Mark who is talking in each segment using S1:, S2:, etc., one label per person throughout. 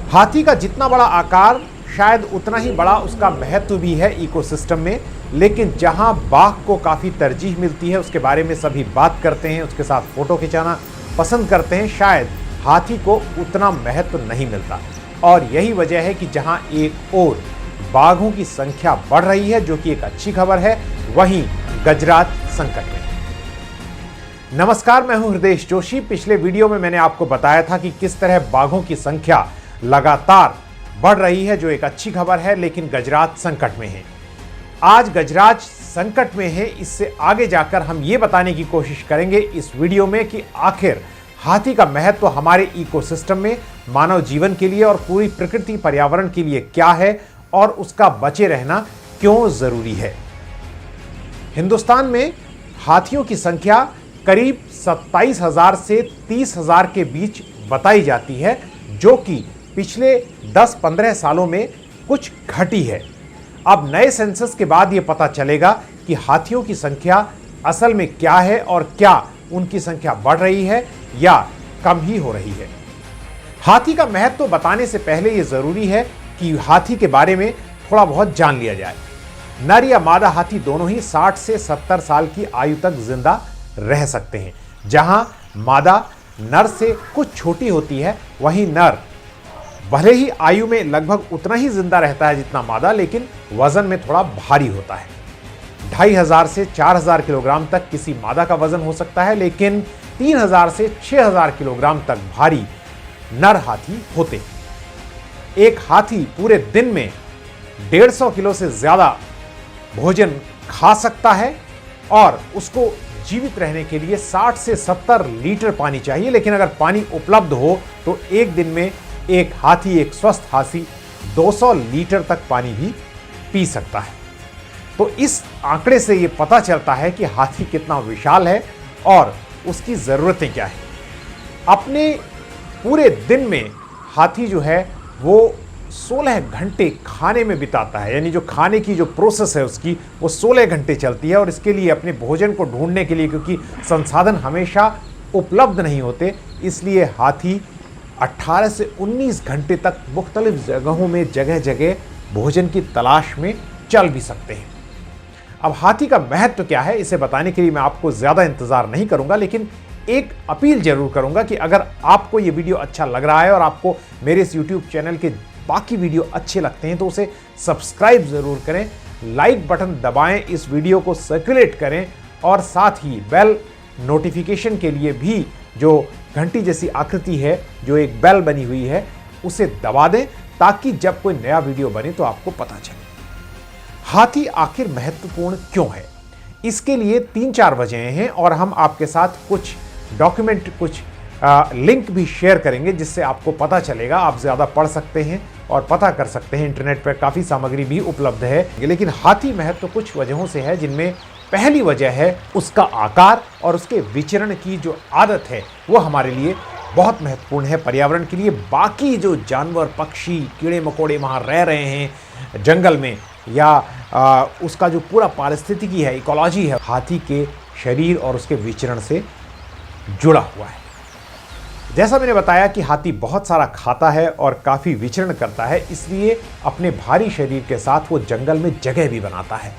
S1: हाथी का जितना बड़ा आकार शायद उतना ही बड़ा उसका महत्व भी है इकोसिस्टम में, लेकिन जहां बाघ को काफ़ी तरजीह मिलती है, उसके बारे में सभी बात करते हैं, उसके साथ फोटो खिंचाना पसंद करते हैं, शायद हाथी को उतना महत्व नहीं मिलता। और यही वजह है कि जहां एक ओर बाघों की संख्या बढ़ रही है, जो कि एक अच्छी खबर है, वहीं गजराज संकट में। नमस्कार, मैं हूं हृदय जोशी। पिछले वीडियो में मैंने आपको बताया था कि किस तरह बाघों की संख्या लगातार बढ़ रही है, जो एक अच्छी खबर है, लेकिन गजराज संकट में है। आज गजराज संकट में है, इससे आगे जाकर हम ये बताने की कोशिश करेंगे इस वीडियो में कि आखिर हाथी का महत्व हमारे इकोसिस्टम में, मानव जीवन के लिए और पूरी प्रकृति पर्यावरण के लिए क्या है और उसका बचे रहना क्यों जरूरी है। हिंदुस्तान में हाथियों की संख्या करीब 27,000 से 30,000 के बीच बताई जाती है, जो कि पिछले 10-15 सालों में कुछ घटी है। अब नए सेंसस के बाद यह पता चलेगा कि हाथियों की संख्या असल में क्या है और क्या उनकी संख्या बढ़ रही है या कम ही हो रही है। हाथी का महत्व बताने से पहले यह जरूरी है कि हाथी के बारे में थोड़ा बहुत जान लिया जाए। नर या मादा हाथी दोनों ही 60 से 70 साल की आयु तक जिंदा रह सकते हैं। जहां मादा नर से कुछ छोटी होती है, वहीं नर भले ही आयु में लगभग उतना ही जिंदा रहता है जितना मादा, लेकिन वजन में थोड़ा भारी होता है। 2500 से 4000 किलोग्राम तक किसी मादा का वजन हो सकता है, लेकिन 3000 से 6000 किलोग्राम तक भारी नर हाथी होते हैं। एक हाथी पूरे दिन में 150 किलो से ज्यादा भोजन खा सकता है और उसको जीवित रहने के लिए 60 से 70 लीटर पानी चाहिए। लेकिन अगर पानी उपलब्ध हो तो एक दिन में एक हाथी, एक स्वस्थ हाथी 200 लीटर तक पानी भी पी सकता है। तो इस आंकड़े से यह पता चलता है कि हाथी कितना विशाल है और उसकी जरूरतें क्या है। अपने पूरे दिन में हाथी जो है वो 16 घंटे खाने में बिताता है, यानी जो खाने की जो प्रोसेस है उसकी वो 16 घंटे चलती है। और इसके लिए अपने भोजन को ढूंढने के लिए, क्योंकि संसाधन हमेशा उपलब्ध नहीं होते, इसलिए हाथी 18 से 19 घंटे तक मुख्तलिफ जगहों में जगह जगह भोजन की तलाश में चल भी सकते हैं। अब हाथी का महत्व क्या है, इसे बताने के लिए मैं आपको ज़्यादा इंतज़ार नहीं करूंगा, लेकिन एक अपील जरूर करूंगा कि अगर आपको ये वीडियो अच्छा लग रहा है और आपको मेरे इस YouTube चैनल के बाकी वीडियो अच्छे लगते हैं तो उसे सब्सक्राइब ज़रूर करें, लाइक बटन दबाएं, इस वीडियो को सर्कुलेट करें और साथ ही बेल नोटिफिकेशन के लिए भी जो घंटी जैसी आकृति है, जो एक बेल बनी हुई है, उसे दबा दें ताकि जब कोई नया वीडियो बने तो आपको पता चले। हाथी आखिर महत्वपूर्ण क्यों है, इसके लिए 3-4 वजहें हैं और हम आपके साथ कुछ डॉक्यूमेंट, कुछ लिंक भी शेयर करेंगे जिससे आपको पता चलेगा। आप ज़्यादा पढ़ सकते हैं और पता कर सकते हैं, इंटरनेट पर काफ़ी सामग्री भी उपलब्ध है। लेकिन हाथी महत्व कुछ वजहों से है, जिनमें पहली वजह है उसका आकार और उसके विचरण की जो आदत है, वो हमारे लिए बहुत महत्वपूर्ण है, पर्यावरण के लिए। बाकी जो जानवर, पक्षी, कीड़े मकोड़े वहाँ रह रहे हैं जंगल में, या उसका जो पूरा पारिस्थितिकी है, इकोलॉजी है, हाथी के शरीर और उसके विचरण से जुड़ा हुआ है। जैसा मैंने बताया कि हाथी बहुत सारा खाता है और काफ़ी विचरण करता है, इसलिए अपने भारी शरीर के साथ वो जंगल में जगह भी बनाता है।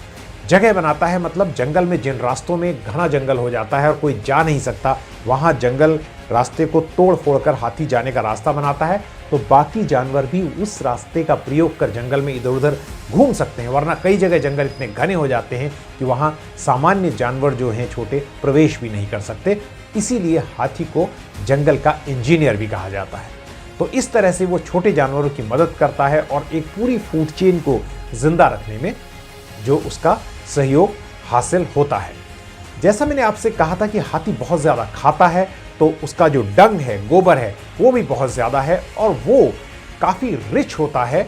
S1: जगह बनाता है मतलब जंगल में जिन रास्तों में घना जंगल हो जाता है और कोई जा नहीं सकता, वहाँ जंगल रास्ते को तोड़ फोड़ कर हाथी जाने का रास्ता बनाता है, तो बाकी जानवर भी उस रास्ते का प्रयोग कर जंगल में इधर उधर घूम सकते हैं। वरना कई जगह जंगल इतने घने हो जाते हैं कि वहाँ सामान्य जानवर जो हैं छोटे, प्रवेश भी नहीं कर सकते। इसीलिए हाथी को जंगल का इंजीनियर भी कहा जाता है। तो इस तरह से वो छोटे जानवरों की मदद करता है और एक पूरी फूड चेन को जिंदा रखने में जो उसका सहयोग हासिल होता है। जैसा मैंने आपसे कहा था कि हाथी बहुत ज़्यादा खाता है, तो उसका जो डंग है, गोबर है, वो भी बहुत ज़्यादा है और वो काफ़ी रिच होता है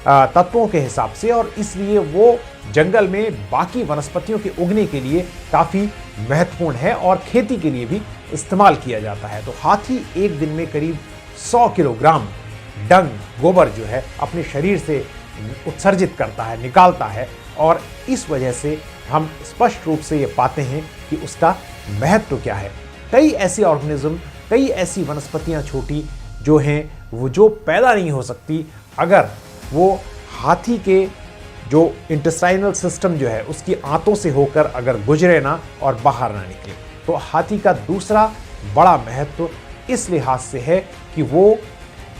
S1: तत्वों के हिसाब से, और इसलिए वो जंगल में बाकी वनस्पतियों के उगने के लिए काफ़ी महत्वपूर्ण है और खेती के लिए भी इस्तेमाल किया जाता है। तो हाथी एक दिन में करीब 100 किलोग्राम डंग, गोबर जो है अपने शरीर से उत्सर्जित करता है, निकालता है, और इस वजह से हम स्पष्ट रूप से ये पाते हैं कि उसका महत्व क्या है। कई ऐसी ऑर्गेनिज्म, कई ऐसी वनस्पतियां छोटी जो हैं वो जो पैदा नहीं हो सकती अगर वो हाथी के जो इंटेस्टाइनल सिस्टम जो है उसकी आंतों से होकर अगर गुजरे ना और बाहर ना निकले। तो हाथी का दूसरा बड़ा महत्व इस लिहाज से है कि वो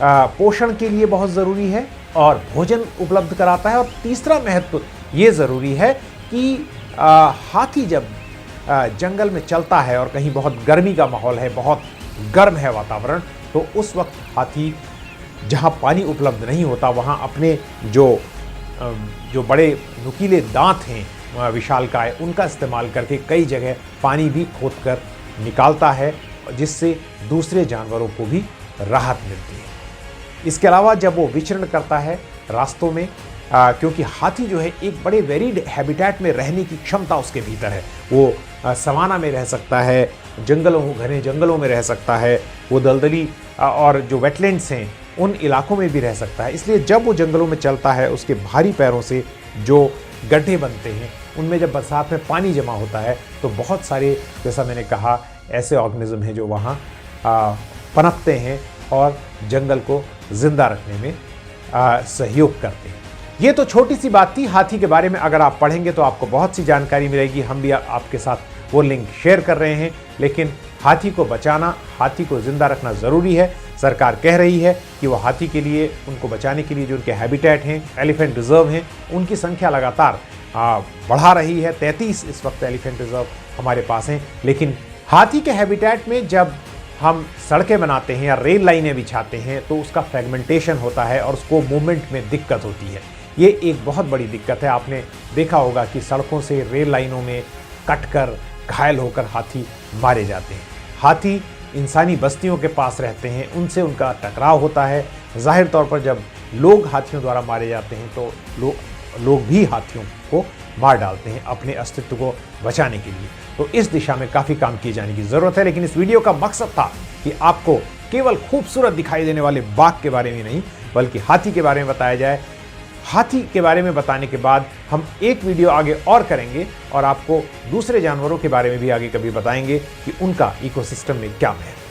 S1: पोषण के लिए बहुत ज़रूरी है और भोजन उपलब्ध कराता है। और तीसरा महत्व ये ज़रूरी है कि हाथी जब जंगल में चलता है और कहीं बहुत गर्मी का माहौल है, बहुत गर्म है वातावरण, तो उस वक्त हाथी जहाँ पानी उपलब्ध नहीं होता वहाँ अपने जो बड़े नुकीले दांत हैं विशालकाय, उनका इस्तेमाल करके कई जगह पानी भी खोदकर निकालता है, जिससे दूसरे जानवरों को भी राहत मिलती है। इसके अलावा जब वो विचरण करता है रास्तों में, क्योंकि हाथी जो है एक बड़े वेरिड हैबिटेट में रहने की क्षमता उसके भीतर है। वो सवाना में रह सकता है, घने जंगलों में रह सकता है, वो दलदली और जो वेटलैंड्स हैं उन इलाकों में भी रह सकता है। इसलिए जब वो जंगलों में चलता है, उसके भारी पैरों से जो गड्ढे बनते हैं उनमें जब बरसात में पानी जमा होता है तो बहुत सारे, जैसा मैंने कहा, ऐसे ऑर्गेनिज्म हैं जो वहाँ पनपते हैं और जंगल को जिंदा रखने में सहयोग करते हैं। ये तो छोटी सी बात थी हाथी के बारे में। अगर आप पढ़ेंगे तो आपको बहुत सी जानकारी मिलेगी। हम भी आपके साथ वो लिंक शेयर कर रहे हैं। लेकिन हाथी को बचाना, हाथी को जिंदा रखना ज़रूरी है। सरकार कह रही है कि वो हाथी के लिए, उनको बचाने के लिए जो उनके हैबिटेट हैं, एलिफेंट रिजर्व हैं, उनकी संख्या लगातार बढ़ा रही है। 33 इस वक्त एलिफेंट रिजर्व हमारे पास हैं। लेकिन हाथी के हैबिटेट में जब हम सड़कें बनाते हैं या रेल लाइनें बिछाते हैं तो उसका फ्रेगमेंटेशन होता है और उसको मूवमेंट में दिक्कत होती है। ये एक बहुत बड़ी दिक्कत है। आपने देखा होगा कि सड़कों से, रेल लाइनों में कटकर, घायल होकर हाथी मारे जाते हैं। हाथी इंसानी बस्तियों के पास रहते हैं, उनसे उनका टकराव होता है। जाहिर तौर पर जब लोग हाथियों द्वारा मारे जाते हैं तो लोग भी हाथियों को मार डालते हैं अपने अस्तित्व को बचाने के लिए। तो इस दिशा में काफ़ी काम किए जाने की ज़रूरत है। लेकिन इस वीडियो का मकसद था कि आपको केवल खूबसूरत दिखाई देने वाले बाघ के बारे में नहीं, बल्कि हाथी के बारे में बताया जाए। हाथी के बारे में बताने के बाद हम एक वीडियो आगे और करेंगे और आपको दूसरे जानवरों के बारे में भी आगे कभी बताएंगे कि उनका इकोसिस्टम में क्या महत्व है।